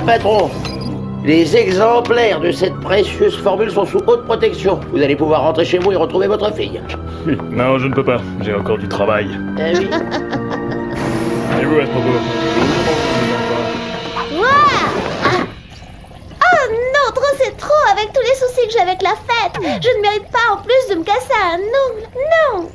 patron. Les exemplaires de cette précieuse formule sont sous haute protection. Vous allez pouvoir rentrer chez vous et retrouver votre fille. Non, je ne peux pas. J'ai encore du travail. Oui. Et vous, à ce propos? Non, trop c'est trop avec tous les soucis que j'ai avec la fête. Je ne mérite pas en plus de me casser un ongle. Non.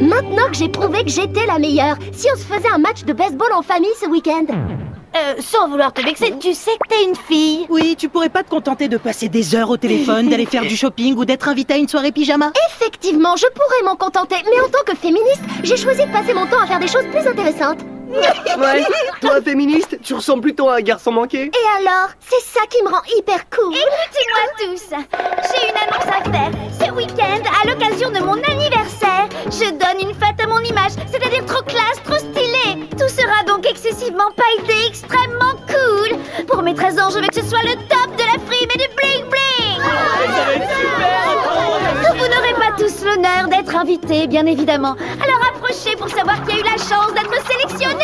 Maintenant que j'ai prouvé que j'étais la meilleure, si on se faisait un match de baseball en famille ce week-end? Sans vouloir te vexer, tu sais que t'es une fille. Oui, tu pourrais pas te contenter de passer des heures au téléphone, d'aller faire du shopping ou d'être invitée à une soirée pyjama? Effectivement, je pourrais m'en contenter, mais en tant que féministe, j'ai choisi de passer mon temps à faire des choses plus intéressantes. Ouais, toi féministe, tu ressembles plutôt à un garçon manqué. Et alors? C'est ça qui me rend hyper cool. Écoutez-moi tous, j'ai une annonce à faire. Ce week-end, à l'occasion de mon anniversaire, je donne une fête à mon image, c'est-à-dire trop classe, trop stylée. Tout sera donc excessivement pailleté, extrêmement cool. Pour mes 13 ans, je veux que ce soit le top de la frime et du bling-bling. Ça va être super. Vous n'aurez pas tous l'honneur d'être invités, bien évidemment. Alors approchez pour savoir qui a eu la chance d'être sélectionné.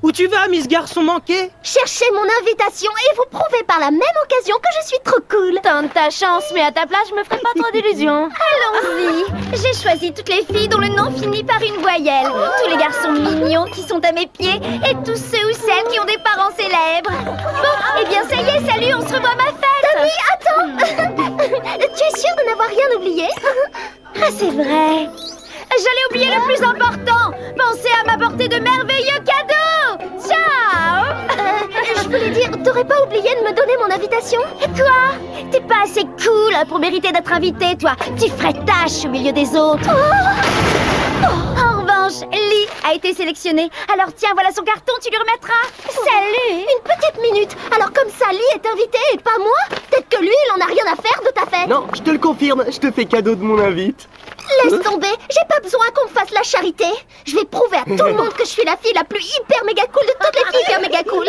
Où tu vas, Miss Garçon Manqué? Cherchez mon invitation et vous prouvez par la même occasion que je suis trop cool. Tente ta chance, mais à ta place, je me ferai pas trop d'illusions. Allons-y. J'ai choisi toutes les filles dont le nom finit par une voyelle. Tous les garçons mignons qui sont à mes pieds et tous ceux ou celles qui ont des parents célèbres. Bon, eh bien ça y est, salut, on se revoit à ma fête. Tammy, attends. Tu es sûre de n'avoir rien oublié? Ah, c'est vrai. J'allais oublier le plus important. Pensez à m'apporter de merveilleux cadeaux. Ciao. Je voulais dire, t'aurais pas oublié de me donner mon invitation? Quoi? T'es pas assez cool pour mériter d'être invité, toi. Tu ferais tâche au milieu des autres. En revanche, Lee a été sélectionnée. Alors tiens, voilà son carton, tu lui remettras. Salut. Une petite minute. Alors comme ça, Lee est invité et pas moi? Peut-être que lui, il en a rien à faire de ta fête. Non, je te le confirme, je te fais cadeau de mon invite. Laisse tomber, j'ai pas besoin qu'on me fasse la charité. Je vais prouver à tout le monde que je suis la fille la plus hyper méga cool de toutes les filles hyper méga cool.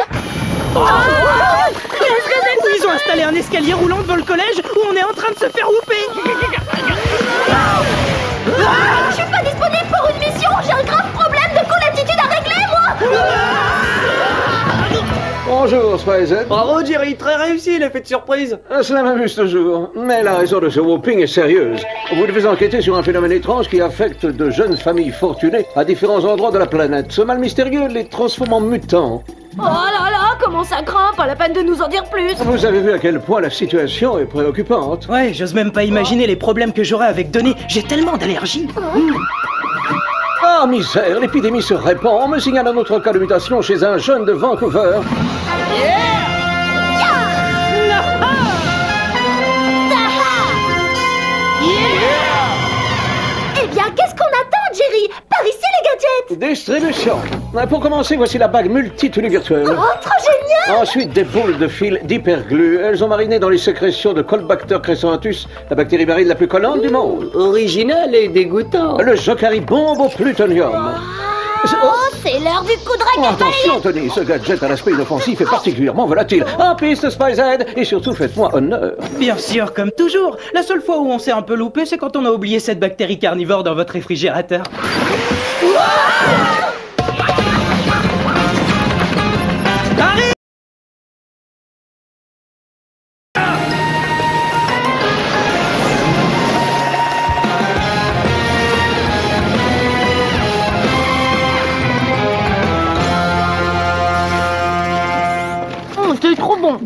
Ils ont installé un escalier roulant devant le collège où on est en train de se faire whooper. Je suis pas disponible pour une mission, j'ai un grave problème de cool attitude à régler, moi. Bonjour, Spice. Bravo Jerry, très réussi l'effet de surprise. Cela m'amuse toujours. Mais la raison de ce whooping est sérieuse. Vous devez enquêter sur un phénomène étrange qui affecte de jeunes familles fortunées à différents endroits de la planète. Ce mal mystérieux les transforme en mutants. Oh là là, comment ça craint, pas la peine de nous en dire plus. Vous avez vu à quel point la situation est préoccupante. Ouais, j'ose même pas imaginer les problèmes que j'aurais avec Denis. J'ai tellement d'allergies. Ah, misère, l'épidémie se répand. On me signale un autre cas de mutation chez un jeune de Vancouver. Eh bien, qu'est-ce qu'on attend, Jerry? Par ici, les gadgets. Distribution. Pour commencer, voici la bague multitenue virtuelle. Oh, trop génial. Ensuite, des boules de fil d'hyperglue. Elles ont mariné dans les sécrétions de Colbacter crescentus, la bactérie marine la plus collante du monde. Original et dégoûtant. Le Jokari bombe au plutonium. Oh, c'est l'heure du coup de raquette. Attention, Tony, ce gadget à l'aspect inoffensif est particulièrement volatile. En piste, Spicehead, et surtout faites-moi honneur. Bien sûr, comme toujours. La seule fois où on s'est un peu loupé, c'est quand on a oublié cette bactérie carnivore dans votre réfrigérateur. Harry! C'est trop bon.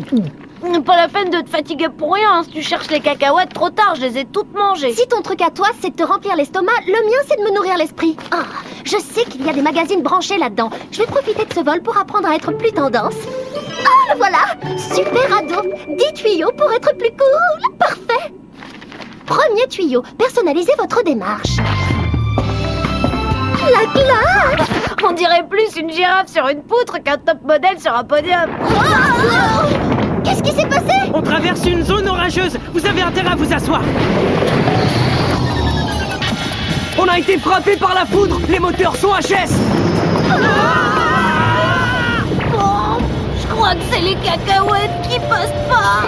Pas la peine de te fatiguer pour rien. Si tu cherches les cacahuètes, trop tard, je les ai toutes mangées. Si ton truc à toi, c'est de te remplir l'estomac, le mien, c'est de me nourrir l'esprit. Ah, je sais qu'il y a des magazines branchés là-dedans. Je vais profiter de ce vol pour apprendre à être plus tendance. Ah, le voilà. Super ado. 10 tuyaux pour être plus cool. Parfait. Premier tuyau, personnalisez votre démarche. La classe. On dirait plus une girafe sur une poutre qu'un top modèle sur un podium. Qu'est-ce qui s'est passé? On traverse une zone orageuse. Vous avez intérêt à vous asseoir. On a été frappé par la foudre. Les moteurs sont HS. Oh, je crois que c'est les cacahuètes qui passent pas.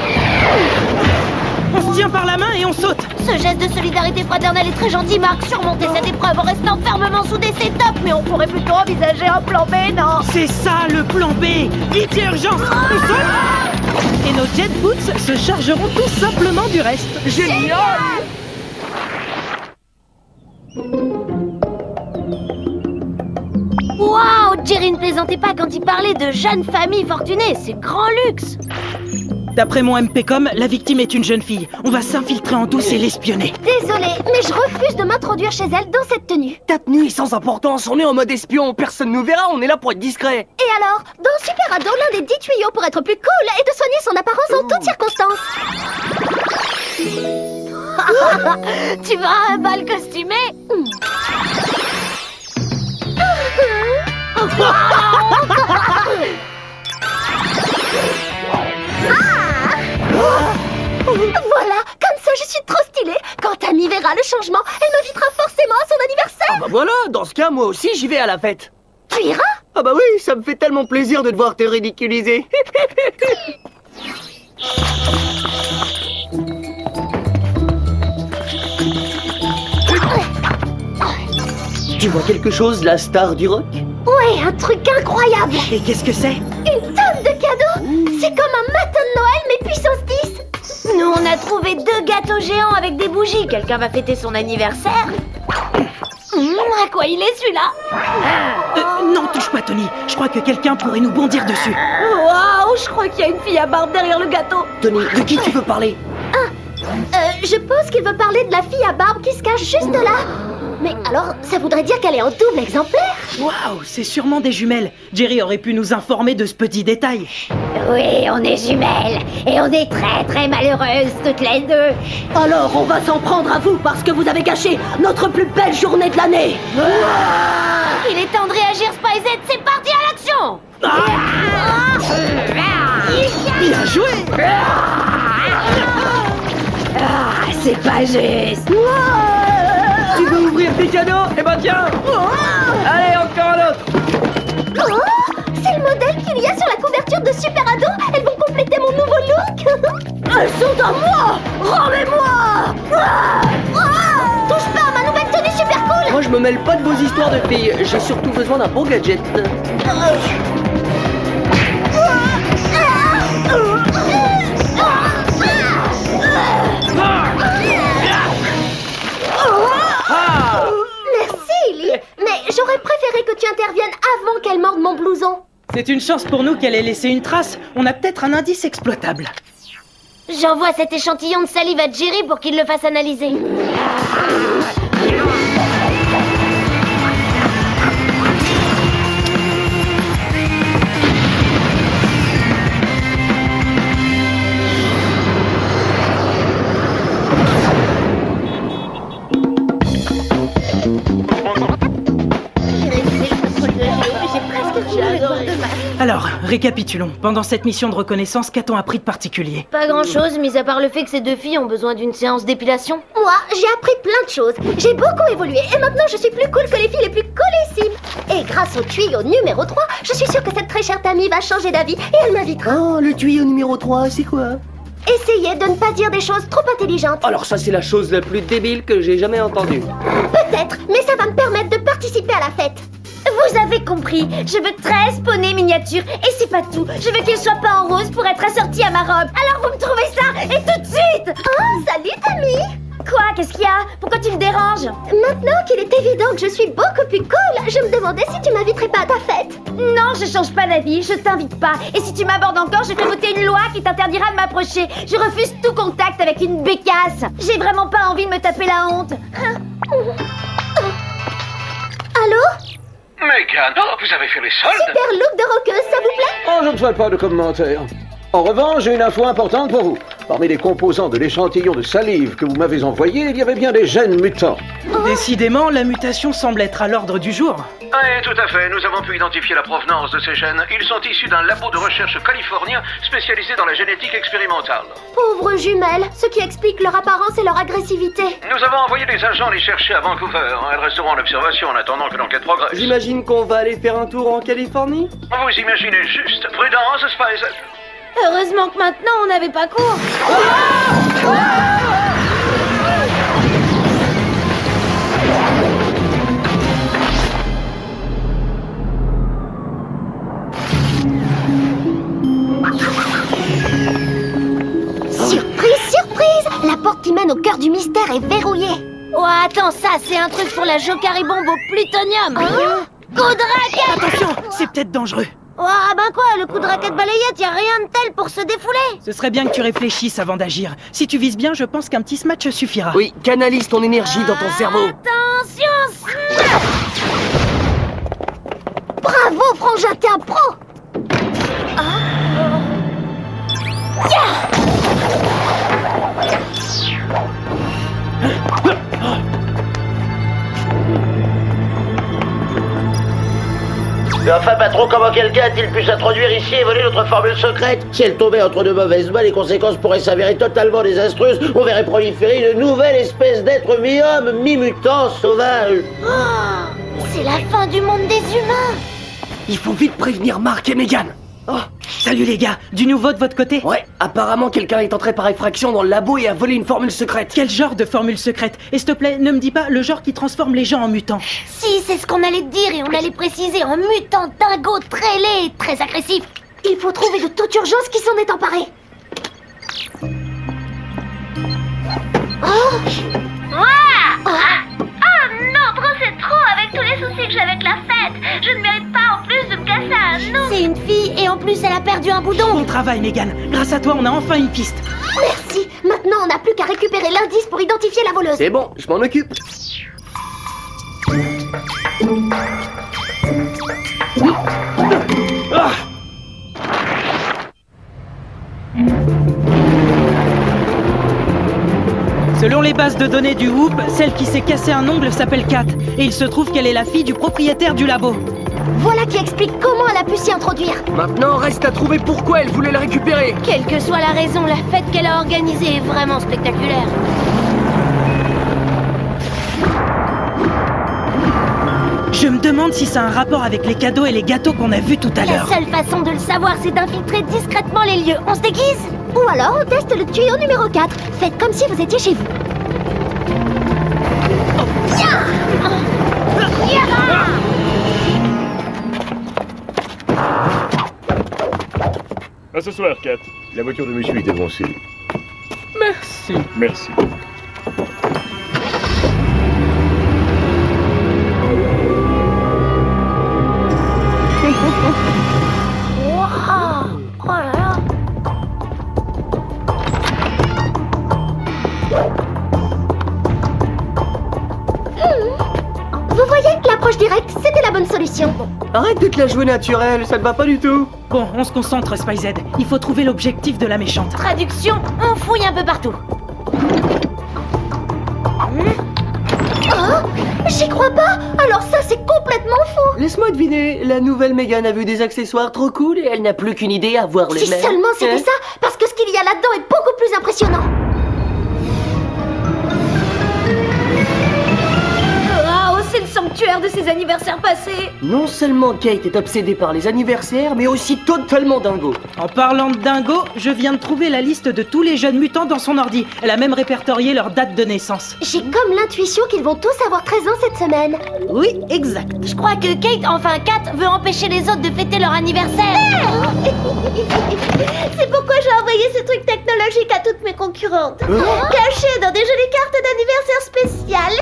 On se tient par la main et on saute. Ce geste de solidarité fraternelle est très gentil, Marc. Surmonter cette épreuve en restant fermement soudés, c'est top. Mais on pourrait plutôt envisager un plan B, non? C'est ça le plan B. Vite et urgence. On saute. Et nos jet boots se chargeront tout simplement du reste. Génial. Waouh, Jerry ne plaisantait pas quand il parlait de jeunes familles fortunées. C'est grand luxe. D'après mon MP.com, la victime est une jeune fille. On va s'infiltrer en douce et l'espionner. Désolée, mais je refuse de m'introduire chez elle dans cette tenue. Ta tenue est sans importance. On est en mode espion. Personne nous verra. On est là pour être discret. Et alors, dans Super Ado, l'un des 10 tuyaux pour être plus cool est de soigner son apparence en toutes circonstances. Tu vas à un bal costumé? Voilà, comme ça je suis trop stylée. Quand Tammy verra le changement, elle m'invitera forcément à son anniversaire. Ah bah voilà, dans ce cas, moi aussi j'y vais à la fête. Tu iras? Ah bah oui, ça me fait tellement plaisir de te voir te ridiculiser. Tu vois quelque chose, la star du rock? Ouais, un truc incroyable. Et qu'est-ce que c'est? Une tonne de cadeaux. C'est comme un matin de Noël, mais puissance 10. Nous, on a trouvé 2 gâteaux géants avec des bougies. Quelqu'un va fêter son anniversaire. À quoi il est celui-là? Non, touche pas, Tony. Je crois que quelqu'un pourrait nous bondir dessus. Waouh, je crois qu'il y a une fille à barbe derrière le gâteau. Tony, de qui tu veux parler? Je pense qu'il veut parler de la fille à barbe qui se cache juste là. Mais alors, ça voudrait dire qu'elle est en double exemplaire? Waouh, c'est sûrement des jumelles. Jerry aurait pu nous informer de ce petit détail. Oui, on est jumelles. Et on est très très malheureuses toutes les deux. Alors, on va s'en prendre à vous parce que vous avez gâché notre plus belle journée de l'année. Il est temps de réagir, Spyzette. C'est parti à l'action. Bien joué. C'est pas juste. Tu veux ouvrir tes cadeaux? Eh ben tiens. Allez, encore un autre. Oh, c'est le modèle qu'il y a sur la couverture de Super Ado. Elles vont compléter mon nouveau look. Elles sont à moi. Rendez-moi. Touche pas à ma nouvelle tenue super cool. Moi, je me mêle pas de vos histoires de filles. J'ai surtout besoin d'un bon gadget. Merci, Ellie. Mais j'aurais préféré que tu interviennes avant qu'elle morde mon blouson. C'est une chance pour nous qu'elle ait laissé une trace. On a peut-être un indice exploitable. J'envoie cet échantillon de salive à Jerry pour qu'il le fasse analyser. Alors, récapitulons. Pendant cette mission de reconnaissance, qu'a-t-on appris de particulier? Pas grand-chose, mis à part le fait que ces 2 filles ont besoin d'une séance d'épilation. Moi, j'ai appris plein de choses. J'ai beaucoup évolué et maintenant je suis plus cool que les filles les plus collissimes. Et grâce au tuyau numéro 3, je suis sûre que cette très chère Tammy va changer d'avis et elle m'invitera. Oh, le tuyau numéro 3, c'est quoi? Essayez de ne pas dire des choses trop intelligentes. Alors ça, c'est la chose la plus débile que j'ai jamais entendue. Peut-être, mais ça va me permettre de participer à la fête. Vous avez compris, je veux 13 poneys miniatures et c'est pas tout. Je veux qu'ils soient peints en rose pour être assortis à ma robe. Alors vous me trouvez ça et tout de suite. Oh, salut Tammy. Quoi, qu'est-ce qu'il y a? Pourquoi tu me déranges? Maintenant qu'il est évident que je suis beaucoup plus cool, je me demandais si tu m'inviterais pas à ta fête. Non, je change pas d'avis, je t'invite pas. Et si tu m'abordes encore, je fais voter une loi qui t'interdira de m'approcher. Je refuse tout contact avec une bécasse. J'ai vraiment pas envie de me taper la honte. Allô? Megan, oh, vous avez fait les soldes? Super look de rockeuse, ça vous plaît? Oh, je ne souhaite pas de commentaires. En revanche, j'ai une info importante pour vous. Parmi les composants de l'échantillon de salive que vous m'avez envoyé, il y avait bien des gènes mutants. Décidément, la mutation semble être à l'ordre du jour. Oui, tout à fait. Nous avons pu identifier la provenance de ces gènes. Ils sont issus d'un labo de recherche californien spécialisé dans la génétique expérimentale. Pauvres jumelles, ce qui explique leur apparence et leur agressivité. Nous avons envoyé des agents les chercher à Vancouver. Elles resteront en observation en attendant que l'enquête progresse. J'imagine qu'on va aller faire un tour en Californie. Vous imaginez juste. Prudence, Spice. Heureusement que maintenant, on n'avait pas cours. Surprise, surprise! La porte qui mène au cœur du mystère est verrouillée. Oh, attends, ça, c'est un truc pour la jocaribombe au plutonium. Coup de raquette! Attention, c'est peut-être dangereux. Oh, ben quoi, le coup de raquette balayette, y a rien de tel pour se défouler. Ce serait bien que tu réfléchisses avant d'agir. Si tu vises bien, je pense qu'un petit smatch suffira. Oui, canalise ton énergie dans ton cerveau. Attention! Bravo, Frangin, t'es un pro! Mais enfin, patron, comment quelqu'un a-t-il pu s'introduire ici et voler notre formule secrète? Si elle tombait entre de mauvaises mains, les conséquences pourraient s'avérer totalement désastreuses. On verrait proliférer une nouvelle espèce d'être mi-homme, mi-mutant, sauvage. C'est la fin du monde des humains. Il faut vite prévenir Mark et Megan. Oh, salut les gars, du nouveau de votre côté? Ouais, apparemment quelqu'un est entré par effraction dans le labo et a volé une formule secrète. Quel genre de formule secrète? Et s'il te plaît, ne me dis pas le genre qui transforme les gens en mutants. Si, c'est ce qu'on allait te dire et on allait préciser en mutant dingo très laid, très agressif. Il faut trouver de toute urgence qui s'en est emparé. Non, trop c'est trop avec tous les soucis que j'ai avec la fête. Je ne mérite pas en plus de me casser un os. C'est une fille et en plus elle a perdu un boudon. Bon travail, Megan. Grâce à toi, on a enfin une piste. Merci. Maintenant, on n'a plus qu'à récupérer l'indice pour identifier la voleuse. C'est bon, je m'en occupe. Ah! Selon les bases de données du Whoop, celle qui s'est cassé un ongle s'appelle Kat. Et il se trouve qu'elle est la fille du propriétaire du labo. Voilà qui explique comment elle a pu s'y introduire. Maintenant, reste à trouver pourquoi elle voulait le récupérer. Quelle que soit la raison, la fête qu'elle a organisée est vraiment spectaculaire. Je me demande si ça a un rapport avec les cadeaux et les gâteaux qu'on a vus tout à La l'heure. seule façon de le savoir, c'est d'infiltrer discrètement les lieux. On se déguise? Ou alors, on teste le tuyau numéro 4. Faites comme si vous étiez chez vous. À ce soir, Kat. La voiture de monsieur est avancée. Merci. Merci. Oh là là. Vous voyez, l'approche directe, c'était la bonne solution. Arrête de te la jouer naturelle, ça ne va pas du tout. Bon, on se concentre, SpiZed. Il faut trouver l'objectif de la méchante. Traduction, on fouille un peu partout. Oh, j'y crois pas. Alors ça, c'est complètement faux. Laisse-moi deviner, la nouvelle Megan a vu des accessoires trop cool et elle n'a plus qu'une idée à voir les Si mêmes. seulement c'était ça, parce que ce qu'il y a là-dedans est beaucoup plus impressionnant. Oh, c'est le sanctuaire de ses anniversaires passés. Non seulement Kate est obsédée par les anniversaires, mais aussi totalement dingo. En parlant de dingo, je viens de trouver la liste de tous les jeunes mutants dans son ordi. Elle a même répertorié leur date de naissance. J'ai comme l'intuition qu'ils vont tous avoir 13 ans cette semaine. Oui, exact. Je crois que Kate, enfin Kat, veut empêcher les autres de fêter leur anniversaire. C'est pourquoi j'ai envoyé ce truc technologique à toutes mes concurrentes. Cachées dans des jolies cartes d'anniversaire spéciales.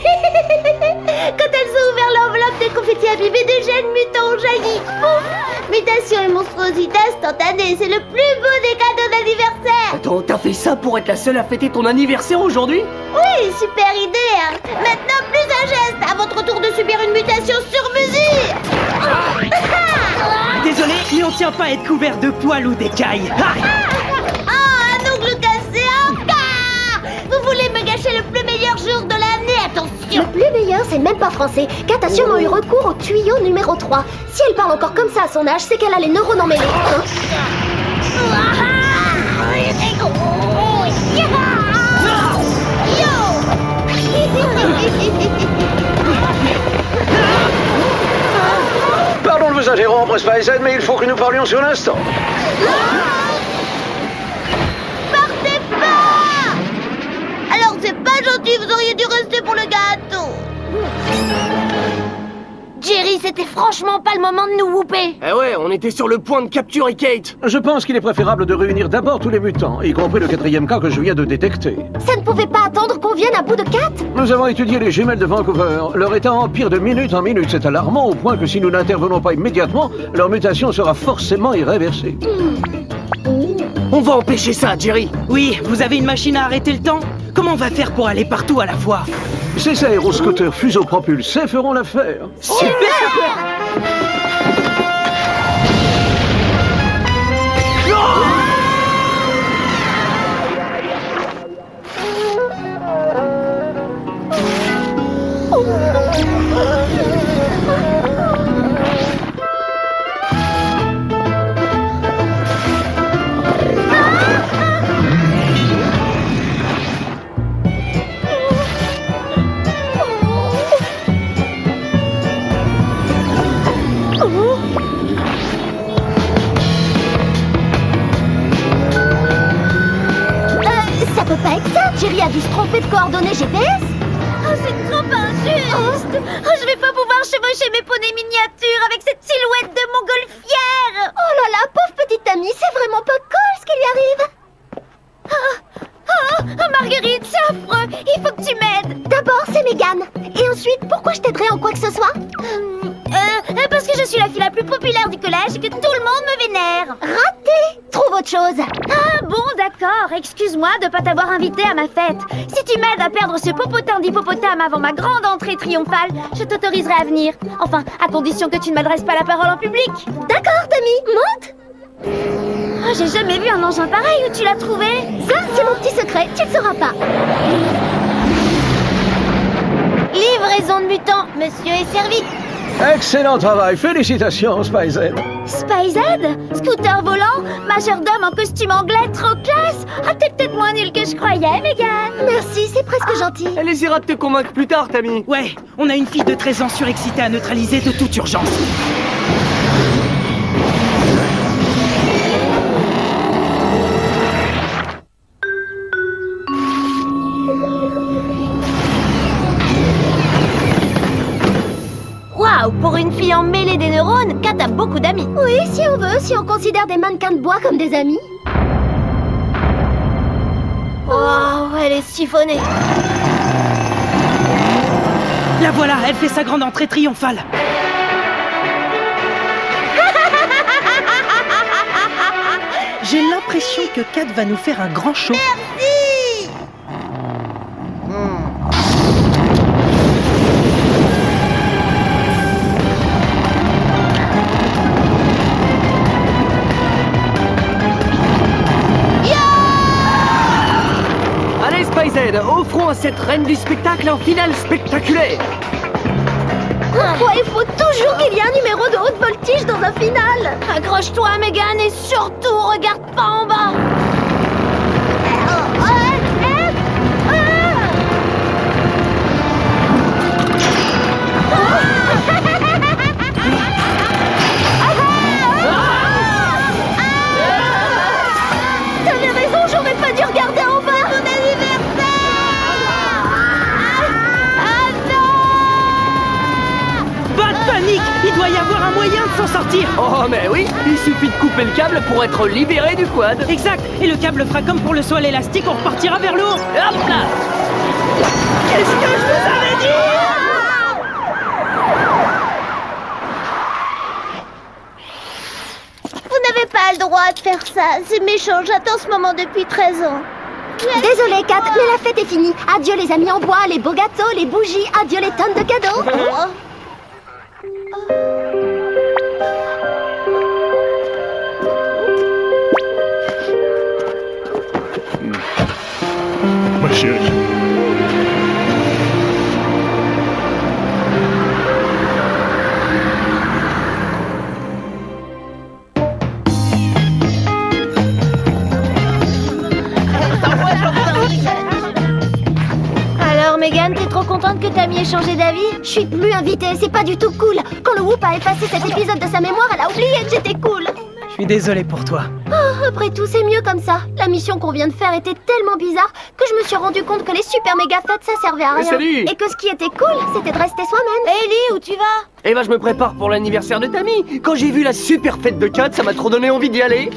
Quand elles ont ouvert l'enveloppe des confettis abîmés, des jeunes mutants ont jailli. Pouf! Mutation et monstruosité instantanée, c'est le plus beau des cadeaux d'anniversaire. Attends, t'as fait ça pour être la seule à fêter ton anniversaire aujourd'hui? Oui, super idée, hein. Maintenant, plus un geste, à votre tour de subir une mutation sur mesure. Désolé, mais on tient pas à être couvert de poils ou d'écailles. Ah! Oh, un ongle cassé, jour de l'année, attention. Le plus meilleur, c'est même pas français. Kat a sûrement eu recours au tuyau numéro 3. Si elle parle encore comme ça à son âge, c'est qu'elle a les neurones emmêlés. Hein? Pardon de vous interrompre, Spice-Head, mais il faut que nous parlions sur l'instant. Partez pas! Alors c'est pas gentil, vous auriez dû rester pour le gâteau. Jerry, c'était franchement pas le moment de nous whooper. Eh ouais, on était sur le point de capturer Kate. Je pense qu'il est préférable de réunir d'abord tous les mutants, y compris le 4e cas que je viens de détecter. Ça ne pouvait pas attendre qu'on vienne à bout de Kat? Nous avons étudié les jumelles de Vancouver. Leur état empire de minute en minute. C'est alarmant au point que si nous n'intervenons pas immédiatement, leur mutation sera forcément irréversible. On va empêcher ça, Jerry. Oui, vous avez une machine à arrêter le temps? Comment on va faire pour aller partout à la fois? Ces aéroscooters fuseau-propulsés feront l'affaire. Super! Ça peut pas être ça. Jerry a dû se tromper de coordonnées GPS. Oh, c'est trop injuste. Oh, je vais pas pouvoir chevaucher mes poneys miniatures avec cette silhouette de montgolfière. Oh là là, pauvre petite amie, c'est vraiment pas cool ce qui lui arrive. Oh, Marguerite, c'est affreux. Il faut que tu m'aides. D'abord, c'est Mégane. Et ensuite, pourquoi je t'aiderais en quoi que ce soit? Parce que je suis la fille la plus populaire du collège et que tout le monde me vénère. Raté! Trouve autre chose. Ah bon, d'accord. Excuse-moi de pas t'avoir invité à ma fête. Si tu m'aides à perdre ce popotin d'hippopotame avant ma grande entrée triomphale, je t'autoriserai à venir. Enfin, à condition que tu ne m'adresses pas la parole en public. D'accord, Tammy, monte. Oh, j'ai jamais vu un engin pareil. Où tu l'as trouvé? Ça, c'est mon petit secret, tu le sauras pas. Livraison de mutants, monsieur est servi. Excellent travail, félicitations, Spice-Head. Spice-Head? Scooter volant? Majordome en costume anglais, trop classe. Ah, t'es peut-être moins nul que je croyais, Mégane. Merci, c'est presque gentil. Elle essaiera de te convaincre plus tard, Tammy. Ouais, on a une fille de 13 ans surexcitée à neutraliser de toute urgence. Waouh, pour une fille emmêlée des neurones, Kat a beaucoup d'amis. Oui, si on veut, si on considère des mannequins de bois comme des amis. Waouh, elle est siphonnée. La voilà, elle fait sa grande entrée triomphale. J'ai l'impression que Kat va nous faire un grand show. Merci. Allez, Spice-Head, offrons à cette reine du spectacle un final spectaculaire. Pourquoi il faut toujours qu'il y ait un numéro de haute voltige dans un final? Accroche-toi, Mégane, et surtout, regarde pas en bas. T'avais raison, j'aurais pas dû regarder en bas. Mon anniversaire. Pas de panique, il doit y avoir un moyen de s'en sortir. Oh, mais oui, il suffit de couper le câble pour être libéré du quad. Exact, et le câble fera comme pour le saut à l'élastique, on repartira vers le haut. Hop là. Qu'est-ce que je vous avais dit? Vous n'avez pas le droit de faire ça. C'est méchant, j'attends ce moment depuis 13 ans. Désolée, Kat, mais la fête est finie. Adieu les amis en bois, les beaux gâteaux, les bougies, adieu les tonnes de cadeaux. Ma chérie. contente que Tammy ait changé d'avis? Je suis plus invitée, c'est pas du tout cool. Quand le Whoop a effacé cet épisode de sa mémoire, elle a oublié que j'étais cool. Je suis désolé pour toi. Oh, après tout, c'est mieux comme ça. La mission qu'on vient de faire était tellement bizarre que je me suis rendu compte que les super méga fêtes, ça servait à rien. Salut. Et que ce qui était cool, c'était de rester soi-même. Hé, Ellie, où tu vas? Eh ben, je me prépare pour l'anniversaire de Tammy. Quand j'ai vu la super fête de Kat, ça m'a trop donné envie d'y aller.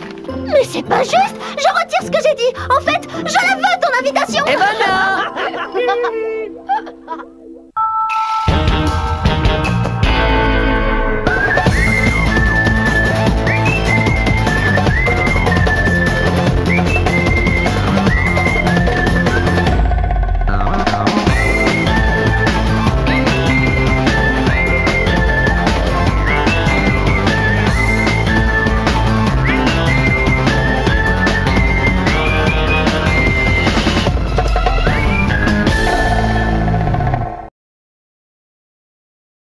Mais c'est pas juste. Je retire ce que j'ai dit. En fait, je la veux, ton invitation. Eh ben non.